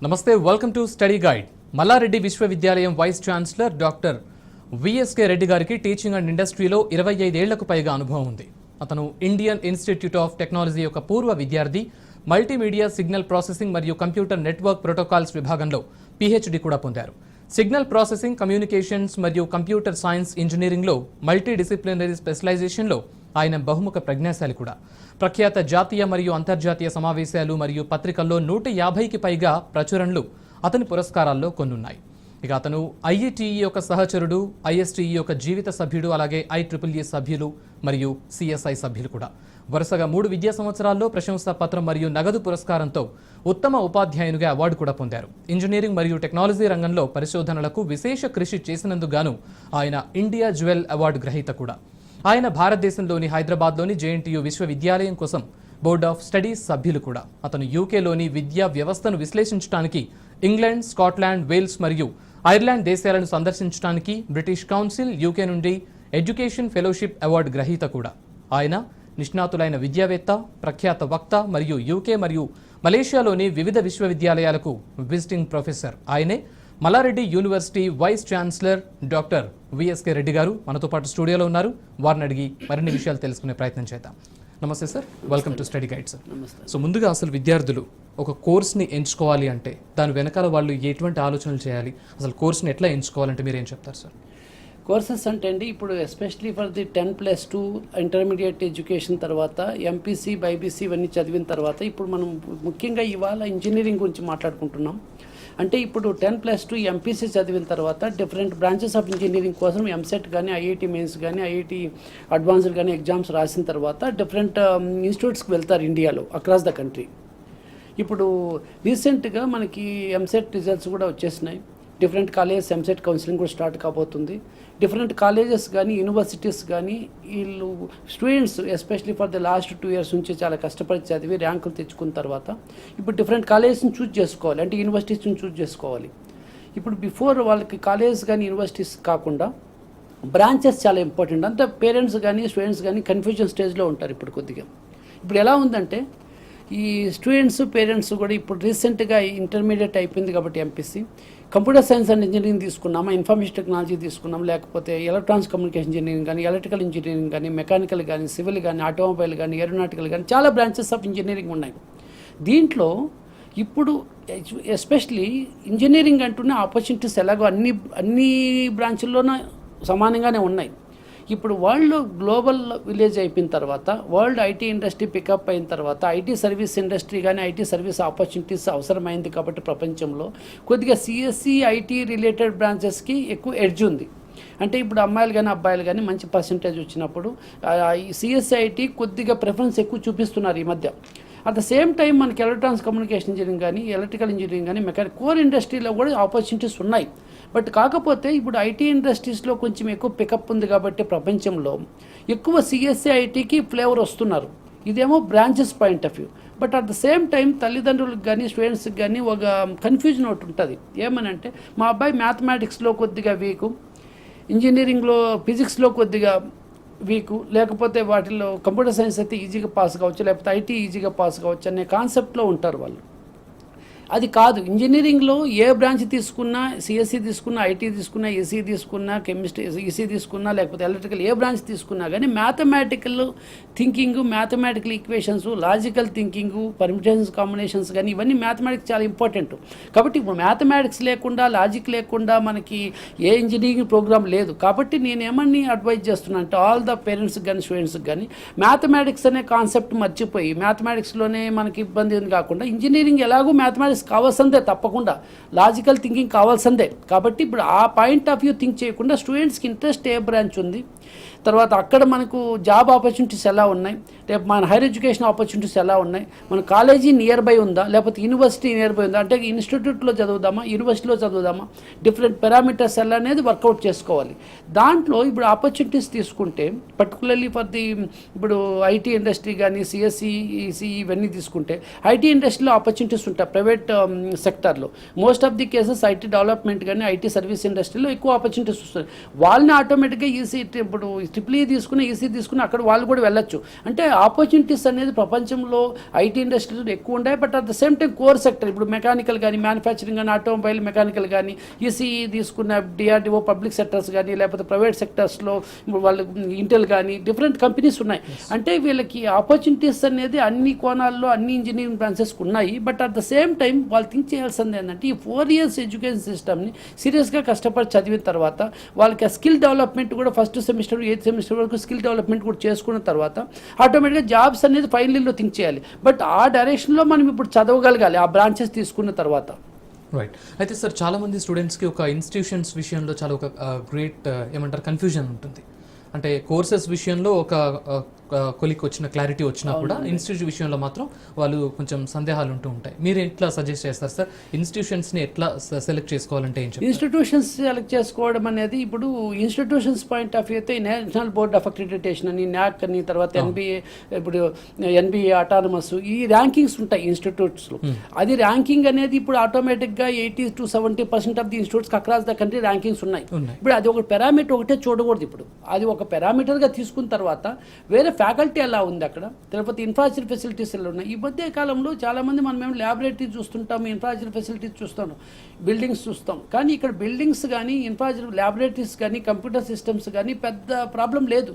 నమస్తే, welcome to study guide. Mallareddy విశ్వవిద్యాలయం vice chancellor doctor VSK Reddy గారికి టీచింగ్ అండ్ ఇండస్ట్రీలో 25 ఏళ్లకు పైగా అనుభవం ఉంది. అతను ఇండియన్ ఇన్స్టిట్యూట్ ఆఫ్ టెక్నాలజీ యొక్క పూర్వ విద్యార్థి, మల్టీమీడియా సిగ్నల్ ప్రాసెసింగ్ మరియు కంప్యూటర్ నెట్వర్క్ ప్రోటోకాల్స్ విభాగంలో పీహెచ్డీ కూడా పొందారు. సిగ్నల్ ప్రాసెసింగ్, కమ్యూనికేషన్స్ మరియు కంప్యూటర్ సైన్స్ ఇంజనీరింగ్లో మల్టీ డిసిప్లినరీ స్పెషలైజేషన్లో ఆయన బహుముఖ ప్రజ్ఞాశాలి కూడా. ప్రఖ్యాత జాతీయ మరియు అంతర్జాతీయ సమావేశాలు మరియు పత్రికల్లో 150కి పైగా ప్రచురణలు అతని పురస్కారాల్లో కొన్నున్నాయి. ఇక అతను ఐఈటీఈ యొక్క సహచరుడు, ఐఎస్టీఈ యొక్క జీవిత సభ్యుడు, అలాగే ఐట్రిపుల్ఈ సభ్యులు మరియు సిఎస్ఐ సభ్యులు కూడా. వరుసగా 3 విద్యా సంవత్సరాల్లో ప్రశంసా పత్రం మరియు నగదు పురస్కారంతో ఉత్తమ ఉపాధ్యాయునిగా అవార్డు కూడా పొందారు. ఇంజనీరింగ్ మరియు టెక్నాలజీ రంగంలో పరిశోధనలకు విశేష కృషి చేసినందుకు గాను ఆయన ఇండియా జ్యువెల్ అవార్డు గ్రహీత కూడా. ఆయన భారతదేశంలోని హైదరాబాద్లోని జేఎన్టీయూ విశ్వవిద్యాలయం కోసం బోర్డ్ ఆఫ్ స్టడీస్ సభ్యులు కూడా. అతను యూకేలోని విద్యా వ్యవస్థను విశ్లేషించడానికి ఇంగ్లాండ్, స్కాట్లాండ్, వేల్స్ మరియు ఐర్లాండ్ దేశాలను సందర్శించడానికి బ్రిటిష్ కౌన్సిల్, యూకే నుండి ఎడ్యుకేషన్ ఫెలోషిప్ అవార్డు గ్రహీత కూడా. ఆయన నిష్ణాతులైన విద్యావేత్త, ప్రఖ్యాత వక్త మరియు యూకే మరియు మలేషియాలోని వివిధ విశ్వవిద్యాలయాలకు విజిటింగ్ ప్రొఫెసర్. ఆయనే Malla Reddy university vice chancellor doctor VSK Reddy గారు మనతో పాటు స్టూడియోలో ఉన్నారు. వారిని అడిగి మరిన్ని విషయాలు తెలుసుకునే ప్రయత్నం చేద్దాం. నమస్తే sir, welcome to study guide sir. So ముందుగా అసలు విద్యార్థులు ఒక కోర్స్ని ఎంచుకోవాలి అంటే దాని వెనకాల వాళ్ళు ఎటువంటి ఆలోచనలు చేయాలి, అసలు కోర్స్ని ఎట్లా ఎంచుకోవాలంటే మీరు ఏం చెప్తారు సార్? కోర్సెస్ అంటే అండి, ఇప్పుడు especially for the 10+2 intermediate education తర్వాత ఎంపీసీ, బైపీసీ ఇవన్నీ చదివిన తర్వాత ఇప్పుడు మనం ముఖ్యంగా ఇవాళ ఇంజనీరింగ్ గురించి మాట్లాడుకుంటున్నాం. అంటే ఇప్పుడు 10+2 ఎంపీసీ చదివిన తర్వాత డిఫరెంట్ బ్రాంచెస్ ఆఫ్ ఇంజనీరింగ్ కోసం ఎంసెట్ కానీ, ఐఐటి మెయిన్స్ కానీ, ఐఐటి అడ్వాన్స్డ్ కానీ ఎగ్జామ్స్ రాసిన తర్వాత డిఫరెంట్ ఇన్స్టిట్యూట్స్కి వెళ్తారు ఇండియాలో, అక్రాస్ ద కంట్రీ. ఇప్పుడు రీసెంట్గా మనకి ఎంసెట్ రిజల్ట్స్ కూడా వచ్చేసినాయి. డిఫరెంట్ కాలేజెస్ ఎంసెట్ కౌన్సిలింగ్ కూడా స్టార్ట్ కాబోతుంది. డిఫరెంట్ కాలేజెస్ కానీ, యూనివర్సిటీస్ కానీ వీళ్ళు students especially for the last 2 years నుంచి చాలా కష్టపడి చదివి ర్యాంకులు తెచ్చుకున్న తర్వాత ఇప్పుడు డిఫరెంట్ కాలేజెస్ని చూస్ చేసుకోవాలి, అంటే యూనివర్సిటీస్ని చూస్ చేసుకోవాలి. ఇప్పుడు బిఫోర్ వాళ్ళకి కాలేజెస్ కానీ యూనివర్సిటీస్ కాకుండా బ్రాంచెస్ చాలా ఇంపార్టెంట్. అంతా పేరెంట్స్ కానీ స్టూడెంట్స్ కానీ కన్ఫ్యూజన్ స్టేజ్లో ఉంటారు ఇప్పుడు కొద్దిగా. ఇప్పుడు ఎలా ఉందంటే ఈ స్టూడెంట్స్, పేరెంట్స్ కూడా ఇప్పుడు రీసెంట్గా ఇంటర్మీడియట్ అయిపోయింది కాబట్టి MPC computer science and engineering తీసుకున్నామా, ఇన్ఫర్మేషన్ టెక్నాలజీ తీసుకున్నాం, లేకపోతే ఎలక్ట్రానిక్స్ కమ్యూనికేషన్ ఇంజనీరింగ్ కానీ, ఎలక్ట్రికల్ ఇంజనీరింగ్ కానీ, మెకానికల్ కానీ, సివిల్ కానీ, ఆటోమొబైల్ కానీ, ఏరోనాటికల్ కానీ చాలా బ్రాంచెస్ ఆఫ్ ఇంజనీరింగ్ ఉన్నాయి. దీంట్లో ఇప్పుడు ఎస్పెషలీ ఇంజనీరింగ్ అంటూనే ఆపర్చునిటీస్ ఎలాగో అన్ని బ్రాంచుల్లోనూ సమానంగానే ఉన్నాయి. ఇప్పుడు వరల్డ్ గ్లోబల్ విలేజ్ అయిపోయిన తర్వాత, వరల్డ్ ఐటీ ఇండస్ట్రీ పికప్ అయిన తర్వాత ఐటీ సర్వీస్ ఇండస్ట్రీ కానీ, ఐటీ సర్వీస్ ఆపర్చునిటీస్ అవసరమైంది కాబట్టి ప్రపంచంలో కొద్దిగా సిఎస్సి, ఐటీ రిలేటెడ్ బ్రాంచెస్కి ఎక్కువ ఎడ్జ్ ఉంది. అంటే ఇప్పుడు అమ్మాయిలు కానీ అబ్బాయిలు కానీ మంచి పర్సంటేజ్ వచ్చినప్పుడు సిఎస్సి, ఐటీ కొద్దిగా ప్రిఫరెన్స్ ఎక్కువ చూపిస్తున్నారు ఈ మధ్య. అట్ ద సేమ్ టైం మనకి ఎలక్ట్రానిక్స్ కమ్యూనికేషన్ ఇంజనీరింగ్ కానీ, ఎలక్ట్రికల్ ఇంజనీరింగ్ కానీ, మెకానికల్ కోర్ ఇండస్ట్రీలో కూడా ఆపర్చునిటీస్ ఉన్నాయి. బట్ కాకపోతే ఇప్పుడు ఐటీ ఇండస్ట్రీస్లో కొంచెం ఎక్కువ పికప్ ఉంది కాబట్టి ప్రపంచంలో ఎక్కువ సిఎస్సి, ఐటీకి ఫ్లేవర్ వస్తున్నారు. ఇదేమో branches point of view. But at the same time తల్లిదండ్రులకు కానీ స్టూడెంట్స్కి కానీ ఒక కన్ఫ్యూజన్ ఒకటి ఉంటుంది. ఏమనంటే మా అబ్బాయి మ్యాథమెటిక్స్లో కొద్దిగా వీకు, ఇంజనీరింగ్లో ఫిజిక్స్లో కొద్దిగా వీకు, లేకపోతే వాటిల్లో కంప్యూటర్ సైన్స్ అయితే ఈజీగా పాస్ కావచ్చు, లేకపోతే ఐటీ ఈజీగా పాస్ కావచ్చు అనే కాన్సెప్ట్లో ఉంటారు వాళ్ళు. అది కాదు. ఇంజనీరింగ్లో ఏ బ్రాంచ్ తీసుకున్నా, సిఎస్సి తీసుకున్నా, ఐటీ తీసుకున్నా, ఈసీ తీసుకున్నా, కెమిస్ట్రీ ఈసీ తీసుకున్నా, లేకపోతే ఎలక్ట్రికల్ ఏ బ్రాంచ్ తీసుకున్నా కానీ mathematical thinking, mathematical equations, logical thinking, permutations, combinations కానీ ఇవన్నీ మ్యాథమెటిక్స్ చాలా ఇంపార్టెంట్. కాబట్టి ఇప్పుడు మ్యాథమెటిక్స్ లేకుండా, లాజిక్ లేకుండా మనకి ఏ ఇంజనీరింగ్ ప్రోగ్రామ్ లేదు. కాబట్టి నేను ఏమని అడ్వైజ్ చేస్తున్నాను అంటే ఆల్ ద పేరెంట్స్కి కానీ స్టూడెంట్స్కి కానీ మ్యాథమెటిక్స్ అనే కాన్సెప్ట్ మర్చిపోయి మ్యాథమెటిక్స్లోనే మనకి ఇబ్బంది ఉంది కాకుండా ఇంజనీరింగ్ ఎలాగో మ్యాథమెటిక్స్ కావాల్సిందే, తప్పకుండా లాజికల్ థింకింగ్ కావాల్సిందే. కాబట్టి ఇప్పుడు ఆ పాయింట్ ఆఫ్ వ్యూ థింక్ చేయకుండా స్టూడెంట్స్కి ఇంట్రెస్ట్ ఏ బ్రాంచ్ ఉంది, తర్వాత అక్కడ మనకు జాబ్ ఆపర్చునిటీస్ ఎలా ఉన్నాయి, రేపు మన హైయర్ ఎడ్యుకేషన్ ఆపర్చునిటీస్ ఎలా ఉన్నాయి, మన కాలేజీ నియర్ బై ఉందా, లేకపోతే యూనివర్సిటీ నియర్ బై ఉందా, అంటే ఇన్స్టిట్యూట్లో చదువుదామా, యూనివర్సిటీలో చదువుదామా, డిఫరెంట్ పారామీటర్స్ ఎలా అనేది వర్కౌట్ చేసుకోవాలి. దాంట్లో ఇప్పుడు ఆపర్చునిటీస్ తీసుకుంటే పర్టికులర్లీ ఫర్ ది ఇప్పుడు ఐటీ ఇండస్ట్రీ కానీ, సిఎస్సి, ఈసీ ఇవన్నీ తీసుకుంటే ఐటీ ఇండస్ట్రీలో ఆపర్చునిటీస్ ఉంటాయి ప్రైవేట్ సెక్టార్లో. Most of the cases IT development కానీ, ఐటీ సర్వీస్ ఇండస్ట్రీలో ఎక్కువ ఆపర్చునిటీస్ వస్తాయి. వాళ్ళని ఆటోమేటిక్గా ఈసీ ఇప్పుడు ట్రిపుల్ ఈ తీసుకుని ఈసీ తీసుకుని అక్కడ వాళ్ళు కూడా వెళ్ళొచ్చు. అంటే ఆపర్చునిటీస్ అనేది ప్రపంచంలో ఐటీ ఇండస్ట్రీలో ఎక్కువ ఉంటాయి. But at the same time core sector ఇప్పుడు మెకానికల్ కానీ, మ్యానుఫ్యాక్చరింగ్ కానీ, ఆటోమొబైల్ మెకానికల్ కానీ, ఈసీఈ తీసుకున్న డిఆర్డిఓ పబ్లిక్ సెక్టర్స్ కానీ, లేకపోతే ప్రైవేట్ సెక్టర్స్లో ఇప్పుడు వాళ్ళు ఇంటెల్ కానీ డిఫరెంట్ కంపెనీస్ ఉన్నాయి. అంటే వీళ్ళకి ఆపర్చునిటీస్ అనేది అన్ని కోణాల్లో అన్ని ఇంజనీరింగ్ బ్రాంచెస్కి ఉన్నాయి. But at the same time వాళ్ళు థింక్ చేయాల్సింది ఏంటంటే ఈ 4 years ఎడ్యుకేషన్ సిస్టమ్ని సీరియస్గా కష్టపడి చదివిన తర్వాత వాళ్ళకి ఆ స్కిల్ డెవలప్మెంట్ కూడా ఫస్ట్ సెమిస్టర్ 8th సెమిస్టర్ వరకు స్కిల్ డెవలప్మెంట్ కూడా చేసుకున్న తర్వాత ఆటోమేటిక్గా జాబ్స్ అనేది ఫైనల్ ఇయర్లో థింక్ చేయాలి. బట్ ఆ డైరెక్షన్లో మనం ఇప్పుడు చదవగలగాలి ఆ బ్రాంచెస్ తీసుకున్న తర్వాత. రైట్. అయితే సార్ చాలామంది స్టూడెంట్స్కి ఒక ఇన్స్టిట్యూషన్స్ విషయంలో చాలా ఒక గ్రేట్ ఏమంటారు కన్ఫ్యూజన్ ఉంటుంది. అంటే కోర్సెస్ విషయంలో ఒక కొలిక్ వచ్చిన క్లారిటీ వచ్చినా కూడా ఇన్స్టిట్యూట్ విషయంలో మాత్రం వాళ్ళు కొంచెం సందేహాలు ఉంటూ ఉంటాయి. మీరు ఎట్లా సజెస్ట్ చేస్తారు సార్ ఇన్స్టిట్యూషన్స్ని ఎట్లా సెలెక్ట్ చేసుకోవాలంటే ఏం చెప్తారు? ఇన్స్టిట్యూషన్స్ సెలెక్ట్ చేసుకోవడం అనేది ఇప్పుడు ఇన్స్టిట్యూషన్స్ పాయింట్ ఆఫ్ వ్యూ అయితే నేషనల్ బోర్డ్ ఆఫ్ అక్రిడిటేషన్ అని, న్యాక్ అని, తర్వాత ఎన్బిఏ, ఇప్పుడు ఎన్బిఏ, అటానమస్, ఈ ర్యాంకింగ్స్ ఉంటాయి ఇన్స్టిట్యూట్స్లో. అది ర్యాంకింగ్ అనేది ఇప్పుడు ఆటోమేటిక్గా 80 to 70% ఆఫ్ ది ఇన్స్టిట్యూట్స్కి అక్రాస్ ద కంట్రీ ర్యాంకింగ్స్ ఉన్నాయి. ఇప్పుడు అది ఒక పారామీటర్ ఒకటే చూడకూడదు. ఇప్పుడు అది ఒక పారామీటర్గా తీసుకున్న తర్వాత వేరే ఫ్యాకల్టీ ఎలా ఉంది అక్కడ, లేకపోతే ఇన్ఫ్రాస్ట్రక్చర్ ఫెసిలిటీస్ ఎలా ఉన్నాయి. ఈ మధ్య కాలంలో చాలామంది మనం ల్యాబొరేటరీ చూస్తుంటాం, ఇన్ఫ్రాస్ట్రక్చర్ ఫెసిలిటీస్ చూస్తాం, బిల్డింగ్స్ చూస్తాం. కానీ ఇక్కడ బిల్డింగ్స్ కానీ, ఇన్ఫ్రాస్ట్రక్చర్ ల్యాబొరేటరీస్ కానీ, కంప్యూటర్ సిస్టమ్స్ కానీ పెద్ద ప్రాబ్లం లేదు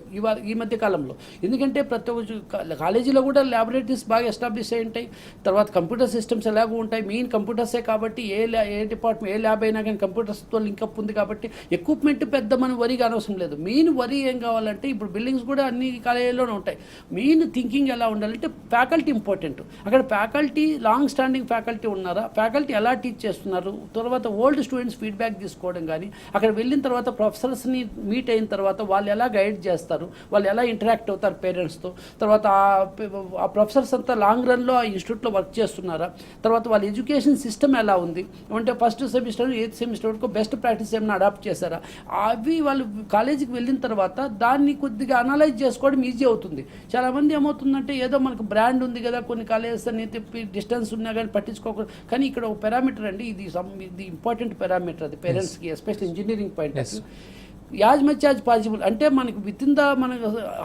ఈ మధ్య కాలంలో. ఎందుకంటే ప్రతి ఒక్క కాలేజీలో కూడా ల్యాబొరేటరీస్ బాగా ఎస్టాబ్లిష్ అయి ఉంటాయి. తర్వాత కంప్యూటర్ సిస్టమ్స్ ఎలాగో ఉంటాయి. మెయిన్ కంప్యూటర్సే కాబట్టి ఏ డిపార్ట్మెంట్ ఏ ల్యాబ్ అయినా కానీ కంప్యూటర్స్తో లింకప్ ఉంది కాబట్టి ఎక్విప్మెంట్ పెద్ద మనం వరిగా అనవసరం లేదు. మెయిన్ వరి ఏం కావాలంటే ఇప్పుడు బిల్డింగ్స్ కూడా అన్ని కాలేజీలోనే ఉంటాయి. మెయిన్ థింకింగ్ ఎలా ఉండాలంటే ఫ్యాకల్టీ ఇంపార్టెంట్. అక్కడ ఫ్యాకల్టీ లాంగ్ స్టాండింగ్ ఫ్యాకల్టీ ఉన్నారా, ఫ్యాకల్టీ ఎలా టీచ్ చేస్తున్నారు, తర్వాత ఓల్డ్ స్టూడెంట్స్ ఫీడ్బ్యాక్ తీసుకోవడం కానీ, అక్కడ వెళ్ళిన తర్వాత ప్రొఫెసర్స్ని మీట్ అయిన తర్వాత వాళ్ళు ఎలా గైడ్ చేస్తారు, వాళ్ళు ఎలా ఇంటరాక్ట్ అవుతారు పేరెంట్స్తో, తర్వాత ఆ ప్రొఫెసర్స్ అంతా లాంగ్ రన్లో ఆ ఇన్స్టిట్యూట్లో వర్క్ చేస్తున్నారా, తర్వాత వాళ్ళ ఎడ్యుకేషన్ సిస్టమ్ ఎలా ఉంది, అంటే ఫస్ట్ సెమిస్టర్ 8th సెమిస్టర్ వరకు బెస్ట్ ప్రాక్టీస్ ఏమైనా అడాప్ట్ చేశారా, అవి వాళ్ళు కాలేజీకి వెళ్ళిన తర్వాత దాన్ని కొద్దిగా అనలైజ్ చేసుకోవడం ఈజీ అవుతుంది. చాలామంది ఏమవుతుందంటే ఏదో మనకు బ్రాండ్ ఉంది కదా, కొన్ని కాలేజెస్ అని చెప్పి డిస్టెన్స్ ఉన్నా కానీ పట్టించుకోకూడదు. కానీ ఇక్కడ ఒక పారామీటర్ అండి, ఇది ఇంపార్టెంట్ పారామీటర్ అది పేరెంట్స్కి, especially engineering point of view. As much as possible అంటే మనకి విత్ ఇన్ ద మన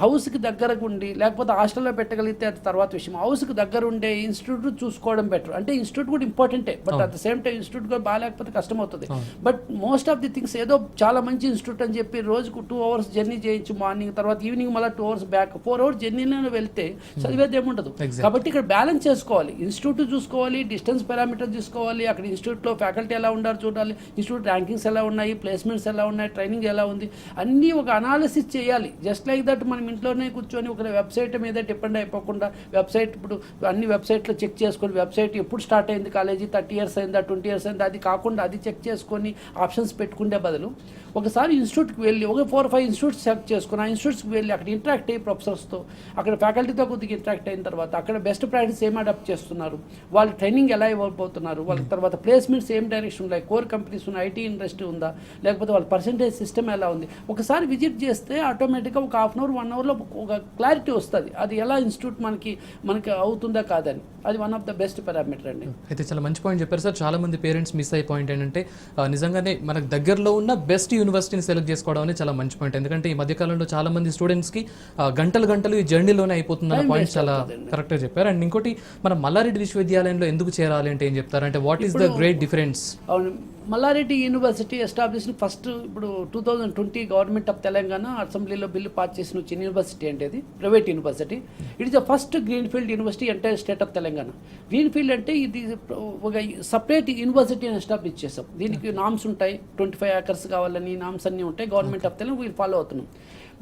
హౌస్కి దగ్గరకు ఉండి, లేకపోతే హాస్టల్లో పెట్టగలిగితే అది తర్వాత విషయం. హౌస్కి దగ్గర ఉండే ఇన్స్టిట్యూట్ చూసుకోవడం బెటర్. అంటే ఇన్స్టిట్యూట్ కూడా ఇంపార్టెంటే, but at the same time institute కూడా బాగాలేకపోతే కష్టం అవుతుంది. But most of the things ఏదో చాలా మంచి ఇన్స్టిట్యూట్ అని చెప్పి రోజుకు 2 hours జర్నీ చేయొచ్చు మార్నింగ్, తర్వాత ఈవినింగ్ మళ్ళీ 2 hours బ్యాక్, 4 hours జర్నీలో వెళ్తే చదివేది ఏముండదు. కాబట్టి ఇక్కడ బ్యాలెన్స్ చేసుకోవాలి, ఇన్స్టిట్యూట్ చూసుకోవాలి, డిస్టెన్స్ పారామీటర్ చూసుకోవాలి, అక్కడ ఇన్స్టిట్యూట్లో ఫ్యాకల్టీ ఎలా ఉండాలో చూడాలి, ఇన్స్టిట్యూట్ ర్యాంకింగ్స్ ఎలా ఉన్నాయి, ప్లేస్మెంట్స్ ఎలా ఉన్నాయి, ట్రైనింగ్ ఎలా ఉంది, అన్నీ ఒక అనాలిసిస్ చేయాలి. జస్ట్ లైక్ దట్ మనం ఇంట్లోనే కూర్చొని ఒక వెబ్సైట్ మీద డిపెండ్ అయిపోకుండా, వెబ్సైట్ ఇప్పుడు అన్ని వెబ్సైట్లో చెక్ చేసుకొని వెబ్సైట్ ఎప్పుడు స్టార్ట్ అయింది కాలేజీ, 30 years అయిందా, 20 years అయిందా, అది కాకుండా అది చెక్ చేసుకొని ఆప్షన్స్ పెట్టుకునే బదులు ఒకసారి ఇన్స్టిట్యూట్కి వెళ్ళి ఒక 4-5 ఇన్స్టిట్యూట్స్ సెలెక్ట్ చేసుకుని ఆ ఇన్స్టిట్యూట్స్కి వెళ్ళి అక్కడ ఇంటరాక్ట్ అయ్యి ప్రొఫెసర్స్తో, అక్కడ ఫ్యాకల్టీతో కొద్దిగా ఇంటరాక్ట్ అయిన తర్వాత అక్కడ బెస్ట్ ప్రాక్టీస్ ఏం అడాప్ట్ చేస్తున్నారు, వాళ్ళు ట్రైనింగ్ ఎలా ఇవ్వబోతున్నారు, వాళ్ళకి తర్వాత ప్లేస్మెంట్స్ ఏం డైరెక్షన్ ఉన్నాయి, కోర్ కంపెనీస్ ఉన్నాయి, ఐటీ ఇండస్ట్రీ ఉందా, లేకపోతే వాళ్ళ పర్సంటేజ్ సిస్టమ్ ఎలా ఉంది, ఒకసారి విజిట్ చేస్తే ఆటోమేటిక్గా ఒక 1/2 hour 1 hourలో ఒక క్లారిటీ వస్తుంది అది ఎలా ఇన్స్టిట్యూట్ మనకి అవుతుందా కాదని. అది one of the best parameter అండి. అయితే చాలా మంచి పాయింట్ చెప్పారు సార్. చాలా మంది పేరెంట్స్ మిస్ అయ్యే పాయింట్ ఏంటంటే నిజంగానే మనకు దగ్గరలో ఉన్న బెస్ట్ యూనివర్సిటీని సెలెక్ట్ చేసుకోవడం అనేది చాలా మంచి పాయింట్. ఎందుకంటే ఈ మధ్యకాలంలో చాలా మంది స్టూడెంట్స్కి గంటలు ఈ జర్నీలోనే అయిపోతుందన్న పాయింట్ చాలా కరెక్ట్గా చెప్పారు. అండ్ ఇంకోటి మనం మల్లారెడ్డి విశ్వవిద్యాలయంలో ఎందుకు చేరాలి అంటే ఏం చెప్తారు, అంటే what is the great difference? అవును, మల్లారెడ్డి యూనివర్సిటీ ఎస్టాబ్లిష్డ్ ఫస్ట్ ఇప్పుడు 2020 గవర్నమెంట్ ఆఫ్ తెలంగాణ అసెంబ్లీలో బిల్లు పాస్ చేసిన వచ్చిన యూనివర్సిటీ అంటే అది private university. It is the first greenfield university entire state of Telangana. Greenfield అంటే ఇది ఒక సపరేట్ యూనివర్సిటీని ఎస్టాబ్లిష్ చేసాం. దీనికి నామ్స్ ఉంటాయి, 25 acres కావాలని నామ్స్ అన్నీ ఉంటాయి. గవర్నమెంట్ ఆఫ్ తెలంగాణ వీళ్ళు ఫాలో అవుతున్నాం.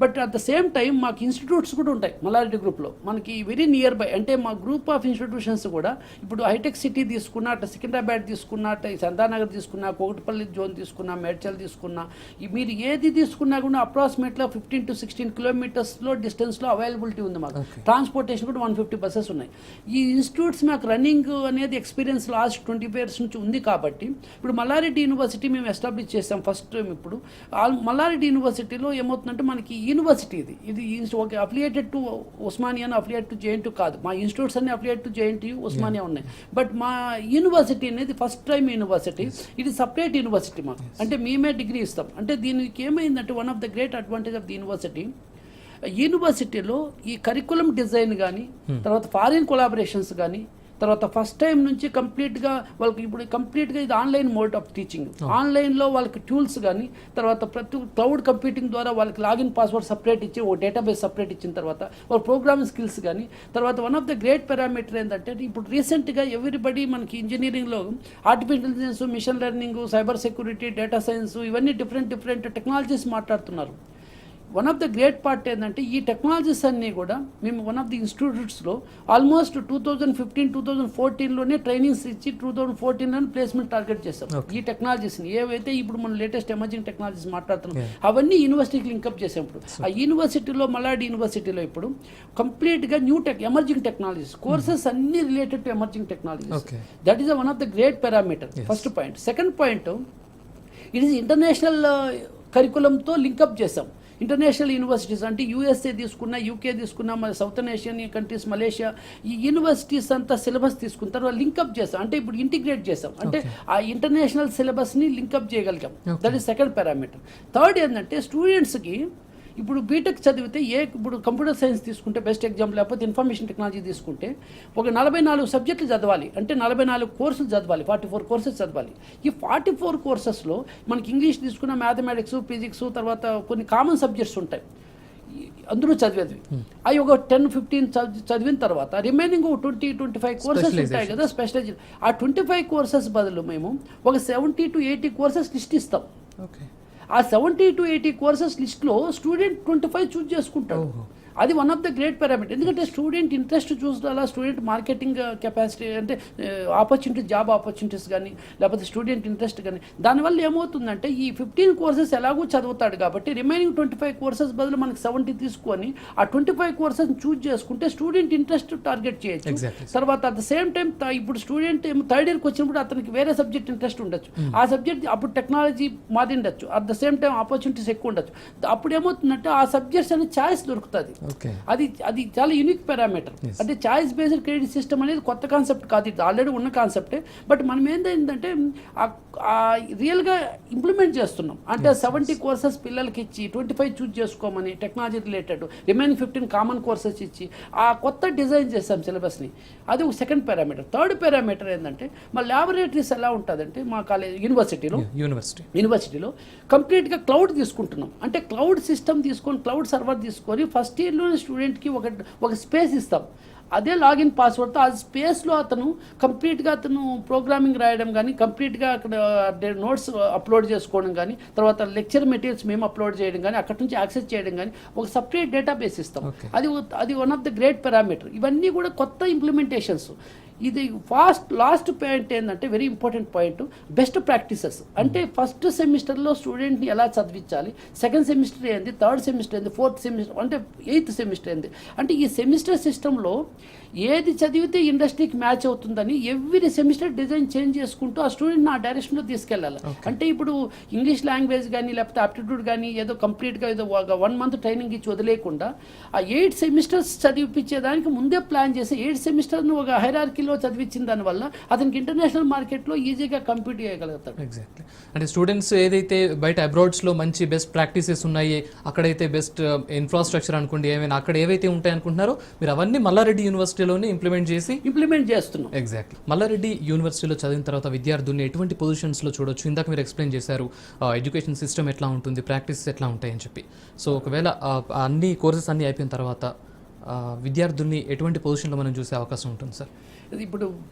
But at the same time మాకు ఇన్స్టిట్యూట్స్ కూడా ఉంటాయి మల్లారెడ్డి గ్రూప్లో, మనకి వెరీ నియర్ బై. అంటే మా గ్రూప్ ఆఫ్ ఇన్స్టిట్యూషన్స్ కూడా ఇప్పుడు హైటెక్ సిటీ తీసుకున్నా, అటు సికింద్రాబాద్ తీసుకున్నా, అటు సంతానగర్ తీసుకున్నా, కోకటపల్లి జోన్ తీసుకున్నా, మేడ్చల్ తీసుకున్నా, మీరు ఏది తీసుకున్నా కూడా అప్రాక్సిమేట్గా 15 to 16 kilometers డిస్టెన్స్లో అవైలబిలిటీ ఉంది మాకు. ట్రాన్స్పోర్టేషన్ కూడా 150 buses ఉన్నాయి. ఈ ఇన్స్టిట్యూట్స్ మాకు రన్నింగ్ అనేది ఎక్స్పీరియన్స్ లాస్ట్ 25 years నుంచి ఉంది. కాబట్టి ఇప్పుడు మల్లారెడ్డి యూనివర్సిటీ మేము ఎస్టాబ్లిష్ చేసాం ఫస్ట్ టైం. ఇప్పుడు మల్లారెడ్డి యూనివర్సిటీలో ఏమవుతుందంటే మనకి యూనివర్సిటీ ఇది ఒక affiliated to Osmania, affiliated to JNTU కాదు. మా ఇన్స్టిట్యూట్స్ అన్ని అఫిలియేటెడ్ టు జేఎన్టీయూ, ఉస్మానియా ఉన్నాయి. బట్ మా యూనివర్సిటీ అనేది ఫస్ట్ టైం యూనివర్సిటీ, ఇది సపరేట్ యూనివర్సిటీ మాకు. అంటే మేమే డిగ్రీ ఇస్తాం. అంటే దీనికి ఏమైందంటే one of the great advantage of the university, యూనివర్సిటీలో ఈ కరికులం డిజైన్ కానీ తర్వాత ఫారిన్ కొలాబరేషన్స్ కానీ తర్వాత ఫస్ట్ టైం నుంచి కంప్లీట్గా వాళ్ళకి ఇప్పుడు కంప్లీట్గా ఇది ఆన్లైన్ మోడ్ ఆఫ్ టీచింగ్. ఆన్లైన్లో వాళ్ళకి టూల్స్ కానీ తర్వాత ప్రతి క్లౌడ్ కంప్యూటింగ్ ద్వారా వాళ్ళకి లాగిన్ పాస్వర్డ్ సపరేట్ ఇచ్చి ఓ డేటాబేస్ సపరేట్ ఇచ్చిన తర్వాత వాళ్ళ ప్రోగ్రామింగ్ స్కిల్స్ కానీ తర్వాత one of the great parameter ఏంటంటే ఇప్పుడు రీసెంట్గా ఎవ్రీబడి మనకి ఇంజనీరింగ్లో artificial intelligence, machine learning, cyber security, data science ఇవన్నీ డిఫరెంట్ టెక్నాలజీస్ మాట్లాడుతున్నారు. One of the great part ఏంటంటే ఈ టెక్నాలజీస్ అన్నీ కూడా మేము వన్ ఆఫ్ ది ఇన్స్టిట్యూట్స్లో ఆల్మోస్ట్ 2015-2014లోనే ట్రైనింగ్స్ ఇచ్చి 2014లోనే ప్లేస్మెంట్ టార్గెట్ చేస్తాం. ఈ టెక్నాలజీస్ని ఏవైతే ఇప్పుడు మనం లేటెస్ట్ ఎమర్జింగ్ టెక్నాలజీస్ మాట్లాడుతున్నాం అవన్నీ యూనివర్సిటీకి లింకప్ చేసాం. ఇప్పుడు ఆ యూనివర్సిటీలో మల్లాడి యూనివర్సిటీలో ఇప్పుడు కంప్లీట్గా ఎమర్జింగ్ టెక్నాలజీస్ కోర్సెస్ అన్ని related to emerging technologies. That is one of the great parameter. First point. Second point, it is international కరికులంతో లింకప్ చేసాం. ఇంటర్నేషనల్ యూనివర్సిటీస్ అంటే యూఎస్ఏ తీసుకున్నా, యూకే తీసుకున్నా, మన సౌతర్న్ ఏషియన్ కంట్రీస్, మలేషియా, ఈ యూనివర్సిటీస్ అంతా syllabus తీసుకున్న తర్వాత లింకప్ చేస్తాం. అంటే ఇప్పుడు ఇంటిగ్రేట్ చేస్తాం. అంటే ఆ ఇంటర్నేషనల్ సిలబస్ని లింకప్ చేయగలిగాం. That is second parameter. Third ఏంటంటే స్టూడెంట్స్కి ఇప్పుడు బీటెక్ చదివితే ఇప్పుడు కంప్యూటర్ సైన్స్ తీసుకుంటే బెస్ట్ ఎగ్జాంపుల్, లేకపోతే ఇన్ఫర్మేషన్ టెక్నాలజీ తీసుకుంటే ఒక 44 సబ్జెక్టులు చదవాలి. అంటే 44 కోర్సులు చదవాలి, 44 కోర్సెస్ చదవాలి. ఈ 44 కోర్సెస్లో మనకి ఇంగ్లీష్ తీసుకున్న, మ్యాథమెటిక్స్, ఫిజిక్స్, తర్వాత కొన్ని కామన్ సబ్జెక్ట్స్ ఉంటాయి అందరూ చదివేది. అవి ఒక 10-15 చదివిన తర్వాత రిమైనింగ్ 20-25 కోర్సెస్ ఉంటాయి కదా స్పెషలైజేషన్. ఆ 25 కోర్సెస్ బదులు మేము ఒక 70-80 కోర్సెస్ లిస్ట్ ఇస్తాం. ఆ 70-80 కోర్సెస్ లిస్ట్లో స్టూడెంట్ 25 చూస్ చేసుకుంటాడు. అది one of the great parameter. ఎందుకంటే స్టూడెంట్ ఇంట్రెస్ట్ చూడాలా, స్టూడెంట్ మార్కెటింగ్ కెపాసిటీ అంటే ఆపర్చునిటీ, జాబ్ ఆపర్చునిటీస్ కానీ లేకపోతే స్టూడెంట్ ఇంట్రెస్ట్ కానీ, దానివల్ల ఏమవుతుందంటే ఈ 15 కోర్సెస్ ఎలాగూ చదువుతాడు కాబట్టి రిమైనింగ్ 25 కోర్సెస్ బదులు మనకి 70 తీసుకొని ఆ 25 కోర్సెస్ చూస్ చేసుకుంటే స్టూడెంట్ ఇంట్రెస్ట్ టార్గెట్ చేయొచ్చు. తర్వాత అట్ ద సేమ్ టైం ఇప్పుడు స్టూడెంట్ థర్డ్ ఇయర్కి వచ్చినప్పుడు అతనికి వేరే సబ్జెక్ట్ ఇంట్రెస్ట్ ఉండొచ్చు. ఆ సబ్జెక్ట్ అప్పుడు టెక్నాలజీ మాది ఉండొచ్చు, at the same time opportunities ఎక్కువ ఉండొచ్చు. అప్పుడు ఏమవుతుందంటే ఆ సబ్జెక్ట్స్ అనేది ఛాయిస్ దొరుకుతుంది. అది చాలా యూనిక్ పారామీటర్. అంటే చాయిస్ బేస్డ్ క్రెడిట్ సిస్టమ్ అనేది కొత్త కాన్సెప్ట్ కాదు, ఇది ఆల్రెడీ ఉన్న కాన్సెప్టే. బట్ మనం ఏంటంటే రియల్గా ఇంప్లిమెంట్ చేస్తున్నాం. అంటే 70 కోర్సెస్ పిల్లలకి ఇచ్చి 25 చూస్ చేసుకోమని technology related, remaining 15 common courses ఇచ్చి ఆ కొత్త డిజైన్ చేస్తాం సిలబస్ని. అది ఒక సెకండ్ పారామీటర్. థర్డ్ పారామీటర్ ఏంటంటే మా ల్యాబొరేటరీస్ ఎలా ఉంటుందంటే మా కాలేజ్ యూనివర్సిటీలో కంప్లీట్గా క్లౌడ్ తీసుకుంటున్నాం. అంటే క్లౌడ్ సిస్టమ్ తీసుకొని, క్లౌడ్ సర్వర్ తీసుకొని ఫస్ట్ ఇయర్లోనే స్టూడెంట్కి ఒక స్పేస్ ఇస్తాం. అదే లాగిన్ పాస్వర్డ్తో ఆ స్పేస్లో అతను కంప్లీట్గా ప్రోగ్రామింగ్ రాయడం కానీ, కంప్లీట్గా అక్కడ నోట్స్ అప్లోడ్ చేసుకోవడం కానీ, తర్వాత లెక్చర్ మెటీరియల్స్ మేము అప్లోడ్ చేయడం కానీ, అక్కడి నుంచి యాక్సెస్ చేయడం కానీ ఒక సపరేట్ డేటాబేస్ ఇస్తాం. అది one of the great parameter. ఇవన్నీ కూడా కొత్త ఇంప్లిమెంటేషన్స్. ఇది లాస్ట్ పాయింట్ ఏంటంటే very important point, best practices. అంటే ఫస్ట్ సెమిస్టర్లో స్టూడెంట్ని ఎలా చదివించాలి, సెకండ్ సెమిస్టర్ ఏంది, థర్డ్ సెమిస్టర్ ఏంది, ఫోర్త్ సెమిస్టర్ అంటే 8th సెమిస్టర్ ఏంది, అంటే ఈ సెమిస్టర్ సిస్టంలో ఏది చదివితే ఇండస్ట్రీకి మ్యాచ్ అవుతుందని ఎవ్రీ సెమిస్టర్ డిజైన్ చేంజ్ చేసుకుంటూ ఆ స్టూడెంట్ని ఆ డైరెక్షన్లో తీసుకెళ్ళాలి. అంటే ఇప్పుడు ఇంగ్లీష్ లాంగ్వేజ్ కానీ లేకపోతే ఆప్టిట్యూడ్ కానీ ఏదో కంప్లీట్గా ఏదో 1 month ట్రైనింగ్ ఇచ్చి వదిలేకుండా ఆ 8 సెమిస్టర్స్ చదివిపించేదానికి ముందే ప్లాన్ చేసి 8 సెమిస్టర్ను ఒక హైరార్కీలో చదివించిన దానివల్ల అతనికి ఇంటర్నేషనల్ మార్కెట్లో ఈజీగా కంపీట్ చేయగలుగుతాడు. ఎగ్జాక్ట్లీ. అంటే స్టూడెంట్స్ ఏదైతే బయట అబ్రాడ్స్లో మంచి బెస్ట్ ప్రాక్టీసెస్ ఉన్నాయి, అక్కడైతే బెస్ట్ ఇన్ఫ్రాస్ట్రక్చర్ అనుకోండి, ఏమైనా అక్కడ ఏవైతే ఉంటాయి అనుకుంటున్నారో మీరు అవన్నీ మల్లారెడ్డి యూనివర్సిటీలోనే ఇంప్లిమెంట్ చేస్తున్నాం. ఎగ్జాక్ట్లీ. మల్లారెడ్డి యూనివర్సిటీలో చదివిన తర్వాత విద్యార్థుల్ని ఎటువంటి పొజిషన్స్లో చూడొచ్చు? ఇందాక మీరు ఎక్స్ప్లెయిన్ చేశారు ఎడ్యుకేషన్ సిస్టమ్ ఎట్లా ఉంటుంది, ప్రాక్టీసెస్ ఎట్లా ఉంటాయి అని చెప్పి. సో ఒకవేళ అన్ని కోర్సెస్ అన్నీ అయిపోయిన తర్వాత విద్యార్థుల్ని ఎటువంటి పొజిషన్లో మనం చూసే అవకాశం ఉంటుంది సార్? ఇప్పుడు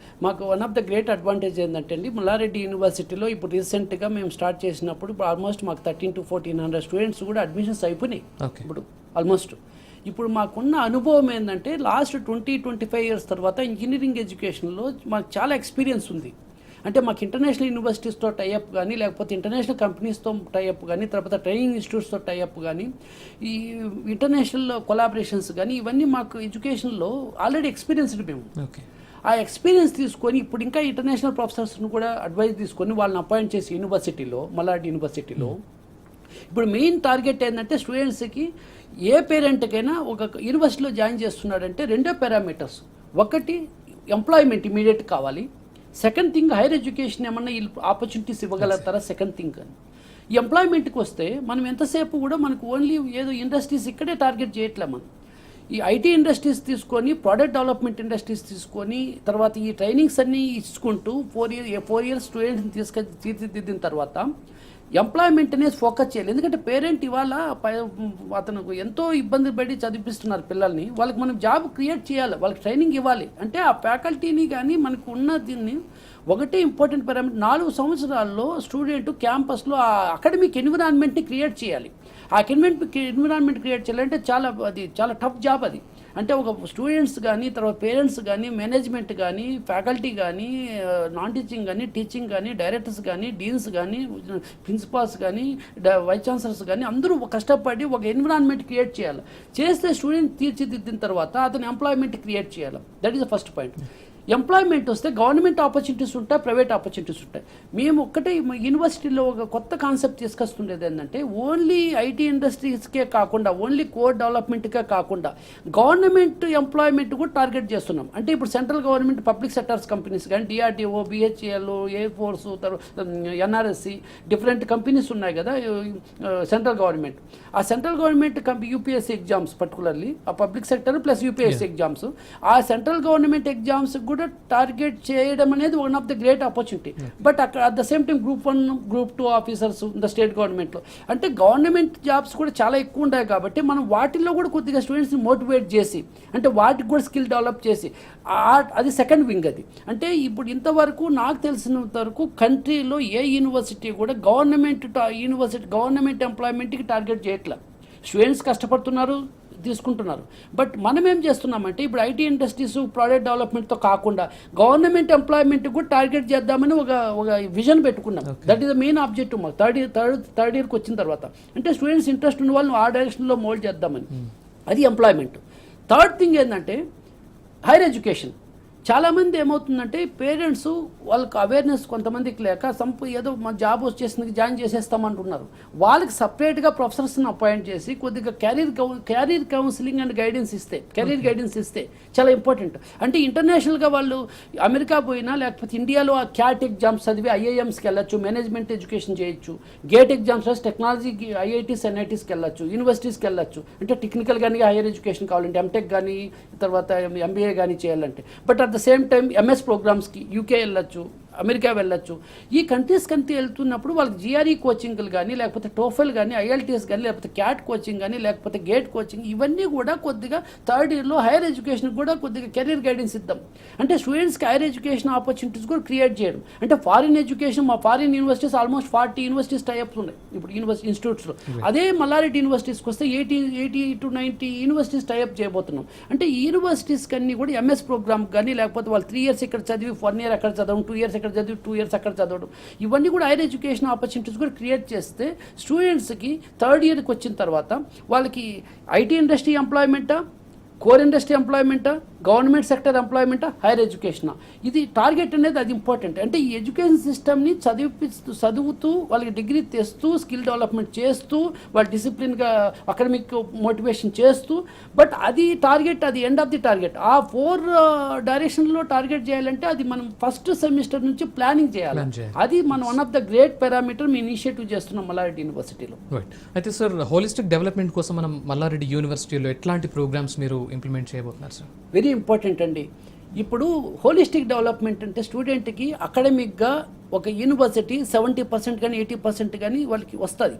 మాకు one of the great advantage ఏంటంటే అండి, మల్లారెడ్డి యూనివర్సిటీలో ఇప్పుడు రీసెంట్గా మేము స్టార్ట్ చేసినప్పుడు ఆల్మోస్ట్ మాకు 1300-1400 స్టూడెంట్స్ కూడా అడ్మిషన్స్ అయిపోయినాయి. ఇప్పుడు ఆల్మోస్ట్ ఇప్పుడు మాకున్న అనుభవం ఏంటంటే లాస్ట్ 20-25 years తర్వాత ఇంజనీరింగ్ ఎడ్యుకేషన్లో మాకు చాలా ఎక్స్పీరియన్స్ ఉంది. అంటే మాకు ఇంటర్నేషనల్ యూనివర్సిటీస్తో టైఅప్ కానీ లేకపోతే ఇంటర్నేషనల్ కంపెనీస్తో టైఅప్ కానీ తర్వాత ట్రైనింగ్ ఇన్స్టిట్యూట్స్తో టైఅప్ కానీ ఈ ఇంటర్నేషనల్ కొలాబరేషన్స్ కానీ ఇవన్నీ మాకు ఎడ్యుకేషన్లో ఆల్రెడీ ఎక్స్పీరియన్స్డ్ మేము. ఆ ఎక్స్పీరియన్స్ తీసుకొని ఇప్పుడు ఇంకా ఇంటర్నేషనల్ ప్రొఫెసర్స్ను కూడా అడ్వైజ్ తీసుకొని వాళ్ళని అపాయింట్ చేసి యూనివర్సిటీలో, మల్లారెడ్డి యూనివర్సిటీలో ఇప్పుడు మెయిన్ టార్గెట్ ఏంటంటే స్టూడెంట్స్కి ఏ పేరెంట్కైనా ఒక యూనివర్సిటీలో జాయిన్ చేస్తున్నాడంటే 2 పారామీటర్స్. ఒకటి ఎంప్లాయ్మెంట్ ఇమీడియట్ కావాలి, సెకండ్ థింగ్ హైయర్ ఎడ్యుకేషన్ ఏమన్నా ఆపర్చునిటీస్ ఇవ్వగలుగుతారా, సెకండ్ థింగ్ అని. ఈ ఎంప్లాయ్మెంట్కి వస్తే మనం ఎంతసేపు కూడా మనకు ఓన్లీ ఏదో ఇండస్ట్రీస్ ఇక్కడే టార్గెట్ చేయట్లే మనం. ఈ ఐటీ ఇండస్ట్రీస్ తీసుకొని, ప్రోడక్ట్ డెవలప్మెంట్ ఇండస్ట్రీస్ తీసుకొని, తర్వాత ఈ ట్రైనింగ్స్ అన్నీ ఇచ్చుకుంటూ 4 ఇయర్స్ స్టూడెంట్స్ని తీర్చిదిద్దిన తర్వాత ఎంప్లాయ్మెంట్ అనేది ఫోకస్ చేయాలి. ఎందుకంటే పేరెంట్ ఇవాళ అతను ఎంతో ఇబ్బంది పడి చదివిస్తున్నారు పిల్లల్ని, వాళ్ళకి మనం జాబ్ క్రియేట్ చేయాలి, వాళ్ళకి ట్రైనింగ్ ఇవ్వాలి. అంటే ఆ ఫ్యాకల్టీని కానీ మనకు ఉన్న దీన్ని ఒకటే ఇంపార్టెంట్ పారామీటర్, 4 సంవత్సరాల్లో స్టూడెంట్ క్యాంపస్లో ఆ అకాడమిక్ ఎన్విరాన్మెంట్ని క్రియేట్ చేయాలి. ఆ ఎన్విరాన్మెంట్ క్రియేట్ చేయాలంటే చాలా టఫ్ జాబ్ అది. అంటే ఒక స్టూడెంట్స్ కానీ, తర్వాత పేరెంట్స్ కానీ, మేనేజ్మెంట్ కానీ, ఫ్యాకల్టీ కానీ, నాన్ టీచింగ్ కానీ, టీచింగ్ కానీ, డైరెక్టర్స్ కానీ, డీన్స్ కానీ, ప్రిన్సిపాల్స్ కానీ, వైస్ ఛాన్సలర్స్ కానీ అందరూ కష్టపడి ఒక ఎన్విరాన్మెంట్ క్రియేట్ చేయాలి. చేస్తే స్టూడెంట్ తీర్చిదిద్దిన తర్వాత అతను ఎంప్లాయ్మెంట్ క్రియేట్ చేయాలి. That is the first point. Employment వస్తే గవర్నమెంట్ ఆపర్చునిటీస్ ఉంటాయి, ప్రైవేట్ ఆపర్చునిటీస్ ఉంటాయి. మేము ఒక్కటే యూనివర్సిటీలో ఒక కొత్త కాన్సెప్ట్ తీసుకొస్తుండేది ఏంటంటే, ఓన్లీ ఐటీ ఇండస్ట్రీస్కే కాకుండా, ఓన్లీ కోర్ డెవలప్మెంట్కే కాకుండా గవర్నమెంట్ ఎంప్లాయ్మెంట్ కూడా టార్గెట్ చేస్తున్నాం. అంటే ఇప్పుడు central government public sectors companies కానీ, DRDO, BHL, air force, NRSC, different companies ఉన్నాయి కదా సెంట్రల్ గవర్నమెంట్. ఆ central government UPSC exams particularly ఆ public sector plus UPSC exams, ఆ సెంట్రల్ గవర్నమెంట్ ఎగ్జామ్స్ కూడా టార్గెట్ చేయడం అనేది one of the great opportunity. But అక్కడ at the same time Group 1, Group 2 officers the state గవర్నమెంట్లో అంటే government jobs కూడా చాలా ఎక్కువ ఉంటాయి. కాబట్టి మనం వాటిల్లో కూడా కొద్దిగా స్టూడెంట్స్ని మోటివేట్ చేసి, అంటే వాటికి కూడా స్కిల్ డెవలప్ చేసి, అది సెకండ్ వింగ్ అది. అంటే ఇప్పుడు ఇంతవరకు నాకు తెలిసినంత వరకు కంట్రీలో ఏ యూనివర్సిటీ కూడా గవర్నమెంట్ ఎంప్లాయ్మెంట్కి టార్గెట్ చేయట్లేదు. స్టూడెంట్స్ కష్టపడుతున్నారు, తీసుకుంటున్నారు. బట్ మనం ఏం చేస్తున్నామంటే ఇప్పుడు ఐటీ ఇండస్ట్రీస్, ప్రోడక్ట్ డెవలప్మెంట్తో కాకుండా గవర్నమెంట్ ఎంప్లాయ్మెంట్ కూడా టార్గెట్ చేద్దామని ఒక విజన్ పెట్టుకున్నాం. That is the main objective మాకు థర్డ్ ఇయర్కి వచ్చిన తర్వాత. అంటే స్టూడెంట్స్ ఇంట్రెస్ట్ ఉన్న వాళ్ళని ఆ డైరెక్షన్లో మోల్డ్ చేద్దామని, అది ఎంప్లాయ్మెంట్. థర్డ్ థింగ్ ఏంటంటే హైయర్ ఎడ్యుకేషన్. చాలామంది ఏమవుతుందంటే పేరెంట్స్ వాళ్ళకి అవేర్నెస్ కొంతమందికి లేక ఏదో మన జాబ్ వచ్చేసింది జాయిన్ చేసేస్తామంటున్నారు. వాళ్ళకి సపరేట్గా ప్రొఫెసర్స్ని అపాయింట్ చేసి కొద్దిగా క్యారీర్ కౌన్సిలింగ్ అండ్ గైడెన్స్ ఇస్తే, కెరీర్ గైడెన్స్ ఇస్తే చాలా ఇంపార్టెంట్. అంటే ఇంటర్నేషనల్గా వాళ్ళు అమెరికా పోయినా లేకపోతే ఇండియాలో ఆ క్యాట్ ఎగ్జామ్స్ చదివి ఐఐఎమ్స్కి వెళ్ళచ్చు, మేనేజ్మెంట్ ఎడ్యుకేషన్ చేయొచ్చు, గేట్ ఎగ్జామ్స్ రాసి టెక్నాలజీకి ఐఐటీస్ ఎన్ఐటీస్కి వెళ్ళచ్చు, యూనివర్సిటీస్కి వెళ్ళచ్చు. అంటే టెక్నికల్ కానీ హైయర్ ఎడ్యుకేషన్ కావాలంటే ఎంటెక్ కానీ తర్వాత ఎంబీఏ కానీ చేయాలంటే. But at the same time MS ప్రోగ్రామ్స్కి యూకే వెళ్ళచ్చు, అమెరికా వెళ్ళచ్చు. ఈ కంట్రీస్ కంటే వెళ్తున్నప్పుడు వాళ్ళకి జిఆర్ఈ కోచింగ్లు కానీ, లేకపోతే టోఫెల్ కానీ, ఐఎల్టీఎస్ కానీ, లేకపోతే క్యాట్ కోచింగ్ కానీ, లేకపోతే గేట్ కోచింగ్, ఇవన్నీ కూడా కొద్దిగా థర్డ్ ఇయర్లో హైయర్ ఎడ్యుకేషన్ కూడా కొద్దిగా కెరీర్ గైడెన్స్ ఇద్దాం. అంటే స్టూడెంట్స్కి హైయర్ ఎడ్యుకేషన్ ఆపర్చునిటీస్ కూడా క్రియేట్ చేయడం. అంటే ఫారిన్ ఎడ్యుకేషన్, మా foreign universities almost 40 universities types ఉన్నాయి ఇప్పుడు ఇన్స్టిట్యూట్స్లో. అదే మల్లారెడ్డి యూనివర్సిటీస్కి వస్తే 80 to 90 యూనివర్సిటీస్ టైప్ చేయబోతున్నాం. అంటే ఈ యూనివర్సిటీస్కి అన్నీ కూడా ఎంఎస్ ప్రోగ్రామ్ కానీ, లేకపోతే వాళ్ళు 3 years ఇక్కడ చదివి 1 year అక్కడ చదవడం, 2 years ఇక్కడ చదివి 2 years అక్కడ చదవడం, ఇవన్నీ కూడా హైయర్ ఎడ్యుకేషన్ ఆపర్చునిటీస్ కూడా క్రియేట్ చేస్తే స్టూడెంట్స్కి థర్డ్ ఇయర్కి వచ్చిన తర్వాత వాళ్ళకి ఐటీ ఇండస్ట్రీ ఎంప్లాయ్మెంటా, కోర్ ఇండస్ట్రీ ఎంప్లాయ్మెంటా, గవర్నమెంట్ సెక్టర్ ఎంప్లాయ్మెంటా, హైయర్ ఎడ్యుకేషన్, ఇది టార్గెట్ అనేది అది ఇంపార్టెంట్. అంటే ఈ ఎడ్యుకేషన్ సిస్టమ్ని చదువుతూ వాళ్ళకి డిగ్రీ తెస్తూ స్కిల్ డెవలప్మెంట్ చేస్తూ వాళ్ళు డిసిప్లిన్గా అకాడమిక్ మోటివేషన్ చేస్తూ, బట్ అది టార్గెట్, అది ఎండ్ ఆఫ్ ది టార్గెట్. ఆ 4 డైరెక్షన్లో టార్గెట్ చేయాలంటే అది మనం ఫస్ట్ సెమిస్టర్ నుంచి ప్లానింగ్ చేయాలి. అది మనం one of the great parameter me initiative చేస్తున్నాం మల్లారెడ్డి యూనివర్సిటీలో. అయితే సార్ హోలిస్టిక్ డెవలప్మెంట్ కోసం మనం మల్లారెడ్డి యూనివర్సిటీలో ఎట్లాంటి ప్రోగ్రామ్స్ మీరు ఇంప్లిమెంట్ చేయబోతున్నారు సార్? వెరీ ఇంపార్టెంట్ అండి. ఇప్పుడు హోలిస్టిక్ డెవలప్మెంట్ అంటే స్టూడెంట్కి అకాడమిక్గా ఒక యూనివర్సిటీ 70% కానీ 80% కానీ వాళ్ళకి వస్తుంది.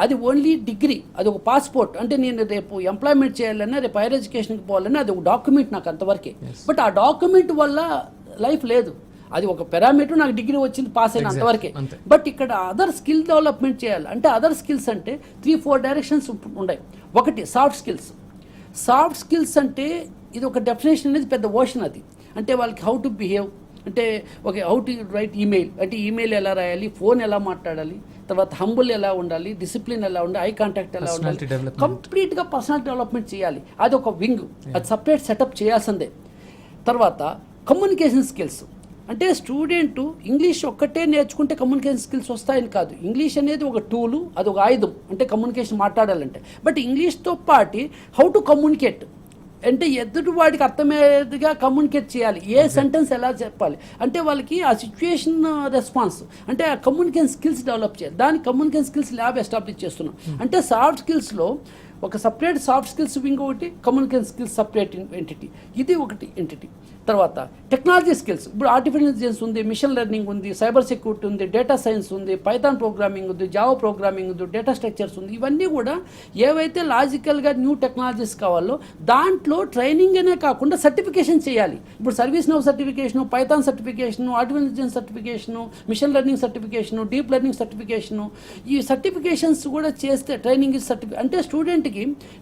అది ఓన్లీ డిగ్రీ, అది ఒక పాస్పోర్ట్. అంటే నేను రేపు ఎంప్లాయ్మెంట్ చేయాలన్నా, రేపు హైయర్ ఎడ్యుకేషన్కి పోవాలన్నా అది ఒక డాక్యుమెంట్ నాకు అంతవరకే. బట్ ఆ డాక్యుమెంట్ వల్ల లైఫ్ లేదు. అది ఒక పారామీటర్, నాకు డిగ్రీ వచ్చింది, పాస్ అయిన అంతవరకే. బట్ ఇక్కడ అదర్ స్కిల్ డెవలప్మెంట్ చేయాలి. అంటే అదర్ స్కిల్స్ అంటే 3-4 డైరెక్షన్స్ ఉన్నాయి. ఒకటి సాఫ్ట్ స్కిల్స్. సాఫ్ట్ స్కిల్స్ అంటే ఇది ఒక డెఫినేషన్ అనేది పెద్ద ఓషన్. అది అంటే వాళ్ళకి హౌ టు బిహేవ్, అంటే okay how to right email, అంటే ఈమెయిల్ ఎలా రాయాలి, ఫోన్ ఎలా మాట్లాడాలి, తర్వాత హంబుల్ ఎలా ఉండాలి, డిసిప్లిన్ ఎలా ఉండాలి, ఐ కాంటాక్ట్ ఎలా ఉండాలి, కంప్లీట్గా పర్సనాలిటీ డెవలప్మెంట్ చేయాలి. అది ఒక వింగ్, అది సపరేట్ సెటప్ చేయాల్సిందే. తర్వాత కమ్యూనికేషన్ స్కిల్స్. అంటే స్టూడెంట్ ఇంగ్లీష్ ఒక్కటే నేర్చుకుంటే కమ్యూనికేషన్ స్కిల్స్ వస్తాయని కాదు. ఇంగ్లీష్ అనేది ఒక టూలు, అది ఒక ఆయుధం, అంటే కమ్యూనికేషన్ మాట్లాడాలంటే. బట్ ఇంగ్లీష్తో పాటు హౌ టు కమ్యూనికేట్, అంటే ఎదుటి వాడికి అర్థమయ్యేదిగా కమ్యూనికేట్ చేయాలి, ఏ సెంటెన్స్ ఎలా చెప్పాలి అంటే వాళ్ళకి ఆ సిచ్యుయేషన్ రెస్పాన్స్ అంటే ఆ కమ్యూనికేషన్ స్కిల్స్ డెవలప్ చేయాలి. దాని కమ్యూనికేషన్ స్కిల్స్ ల్యాబ్ ఎస్టాబ్లిష్ చేస్తున్నాం. అంటే సాఫ్ట్ స్కిల్స్లో ఒక సపరేట్ సాఫ్ట్ స్కిల్స్ వింగ్ ఒకటి, కమ్యూనికేషన్ స్కిల్స్ సపరేట్ ఎంటిటీ, ఇది ఒకటి ఎంటిటీ. తర్వాత టెక్నాలజీ స్కిల్స్, ఇప్పుడు ఆర్టిఫిషియల్ ఇంటెలిజెన్స్ ఉంది, మిషన్ లెర్నింగ్ ఉంది, సైబర్ సెక్యూరిటీ ఉంది, డేటా సైన్స్ ఉంది, పైథాన్ ప్రోగ్రామింగ్ ఉంది, జావా ప్రోగ్రామింగ్ ఉంది, డేటా స్ట్రక్చర్స్ ఉంది. ఇవన్నీ కూడా ఏవైతే లాజికల్గా న్యూ టెక్నాలజీస్ కావాలో దాంట్లో ట్రైనింగ్ అనే కాకుండా సర్టిఫికేషన్ చేయాలి. ఇప్పుడు service now certification, python certification, artificial intelligence certification, machine learning certification, deep learning certification, ఈ సర్టిఫికేషన్స్ కూడా చేస్తే ట్రైనింగ్ అంటే స్టూడెంట్కి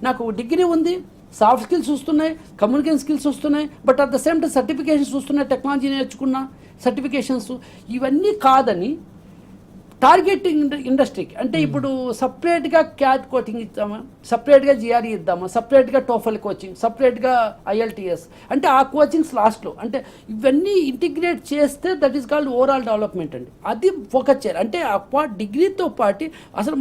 నాకు డిగ్రీ ఉంది, సాఫ్ట్ స్కిల్స్ వస్తున్నాయి, కమ్యూనికేషన్ స్కిల్స్ వస్తున్నాయి, but at the same time certifications వస్తున్నాయి, టెక్నాలజీ నేర్చుకున్న సర్టిఫికేషన్స్, ఇవన్నీ కాదని టార్గెటింగ్ ఇండస్ట్రీకి అంటే ఇప్పుడు సపరేట్గా క్యాట్ కోచింగ్ ఇద్దామా, సపరేట్గా జిఆర్ఈ ఇద్దామా, సపరేట్గా టోఫల్ కోచింగ్, సపరేట్గా ఐఎల్టీఎస్ అంటే ఆ కోచింగ్స్ లాస్ట్లో అంటే ఇవన్నీ ఇంటిగ్రేట్ చేస్తే that is called overall development అండి. అది ఫోకస్ చేయాలి. అంటే డిగ్రీతో పాటు అసలు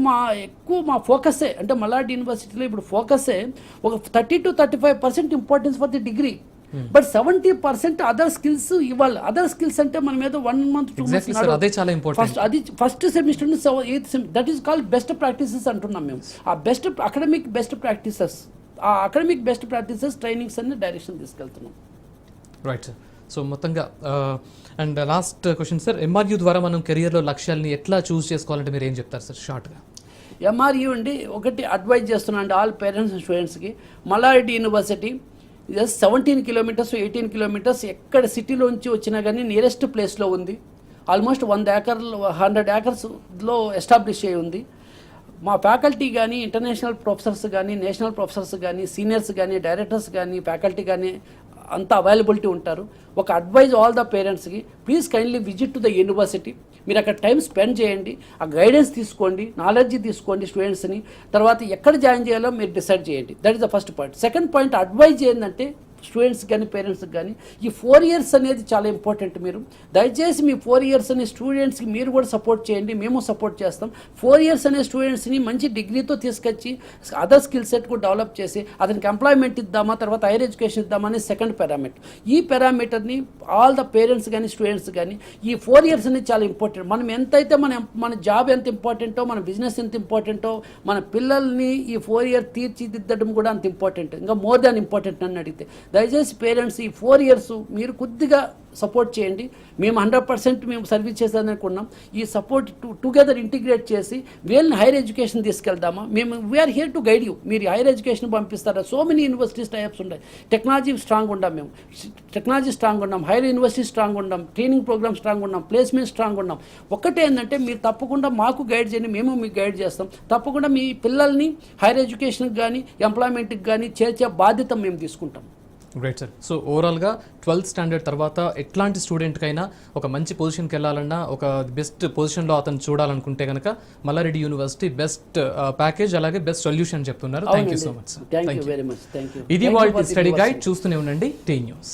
మా ఫోకసే అంటే మల్లారెడ్డి యూనివర్సిటీలో ఇప్పుడు ఫోకసే ఒక 30 to 35% importance for the degree, but 70% other skills ఇవ్వాలి. అదర్ స్కిల్స్ అంటే మనం ఏదో 1 month 2 months అదే చాలా ఇంపార్టెంట్. అది ఫస్ట్ సెమిస్టర్ నుంచి 8th semester, that is called best practices అంటున్నాం మేము. ఆ best academic best practices trainings అన్ని డైరెక్షన్ తీసుకెళ్తున్నాం. Right sir. సో మొత్తంగా and last question sir, MRU ద్వారా మనం కెరియర్లో లక్ష్యాలని ఎట్లా చూస్ చేసుకోవాలంటే మీరు ఏం చెప్తారు సార్ షార్ట్గా? ఎంఆర్యూ అండి ఒకటి అడ్వైజ్ చేస్తున్నాను అండి ఆల్ పేరెంట్స్ అండ్ స్టూడెంట్స్కి. మల్లారెడ్డి యూనివర్సిటీ 17 kilometers 18 kilometers ఎక్కడ సిటీలోంచి వచ్చినా కానీ నియరెస్ట్ ప్లేస్లో ఉంది. ఆల్మోస్ట్ 100 acresలో ఎస్టాబ్లిష్ అయి ఉంది. మా ఫ్యాకల్టీ కానీ ఇంటర్నేషనల్ ప్రొఫెసర్స్ కానీ నేషనల్ ప్రొఫెసర్స్ కానీ సీనియర్స్ కానీ డైరెక్టర్స్ కానీ ఫ్యాకల్టీ కానీ అంత అవైలబిలిటీ ఉంటారు. ఒక అడ్వైజ్ ఆల్ ద పేరెంట్స్కి, please kindly visit to the university. మీరు అక్కడ టైం స్పెండ్ చేయండి, ఆ గైడెన్స్ తీసుకోండి, నాలెడ్జ్ తీసుకోండి స్టూడెంట్స్ని. తర్వాత ఎక్కడ జాయిన్ చేయాలో మీరు డిసైడ్ చేయండి. That is the first point. Second point advice ఏంటంటే స్టూడెంట్స్ కానీ పేరెంట్స్కి కానీ ఈ 4 years అనేది చాలా ఇంపార్టెంట్. మీరు దయచేసి మీ 4 years అనే స్టూడెంట్స్కి మీరు కూడా సపోర్ట్ చేయండి, మేము సపోర్ట్ చేస్తాం. 4 years అనే స్టూడెంట్స్ని మంచి డిగ్రీతో తీసుకొచ్చి అదర్ స్కిల్ సెట్ కూడా డెవలప్ చేసి అతనికి ఎంప్లాయ్మెంట్ ఇద్దామా, తర్వాత హైయర్ ఎడ్యుకేషన్ ఇద్దామా అని సెకండ్ పారామీటర్. ఈ పారామీటర్ని ఆల్ ద పేరెంట్స్ కానీ స్టూడెంట్స్ కానీ ఈ 4 years అనేది చాలా ఇంపార్టెంట్. మనం ఎంతైతే మన జాబ్ ఎంత ఇంపార్టెంటో, మన బిజినెస్ ఎంత ఇంపార్టెంటో, మన పిల్లల్ని ఈ 4 years తీర్చిదిద్దడం కూడా అంత ఇంపార్టెంట్, ఇంకా మోర్ దాన్ ఇంపార్టెంట్ అని అడిగితే దయచేసి పేరెంట్స్ ఈ 4 years మీరు కొద్దిగా సపోర్ట్ చేయండి. మేము 100% మేము సర్వీస్ చేసేదనుకున్నాం. ఈ సపోర్ట్ టుగెదర్ ఇంటిగ్రేట్ చేసి వీళ్ళని హైయర్ ఎడ్యుకేషన్ తీసుకెళ్దామా. మేము we're here to guide you. మీరు హైయర్ ఎడ్యుకేషన్ పంపిస్తారా? సో మెనీ యూనివర్సిటీస్ టైప్స్ ఉన్నాయి. టెక్నాలజీ స్ట్రాంగ్ ఉన్నాం, మేము టెక్నాలజీ స్ట్రాంగ్ ఉన్నాం, హైయర్ యూనివర్సిటీ స్ట్రాంగ్ ఉన్నాం, ట్రైనింగ్ ప్రోగ్రామ్ స్ట్రాంగ్ ఉన్నాం, ప్లేస్మెంట్ స్ట్రాంగ్ ఉన్నాం. ఒకటే ఏంటంటే మీరు తప్పకుండా మాకు గైడ్ చేయండి, మేము మీకు గైడ్ చేస్తాం. తప్పకుండా మీ పిల్లల్ని హైయర్ ఎడ్యుకేషన్కి కానీ ఎంప్లాయ్మెంట్కి కానీ చేర్చే బాధ్యత మేము తీసుకుంటాం. Great sir. సో ఓవరాల్గా 12th standard తర్వాత ఎట్లాంటి స్టూడెంట్కైనా ఒక మంచి పొజిషన్కి వెళ్ళాలన్నా, ఒక బెస్ట్ పొజిషన్లో అతను చూడాలనుకుంటే కనుక మల్లారెడ్డి యూనివర్సిటీ బెస్ట్ ప్యాకేజ్ అలాగే బెస్ట్ సొల్యూషన్ చెప్తున్నారు. Thank you so much sir. Thank you very much. Thank you. ఇది వాళ్ళ స్టడీ గైడ్. చూస్తూనే ఉండండి టీ న్యూస్.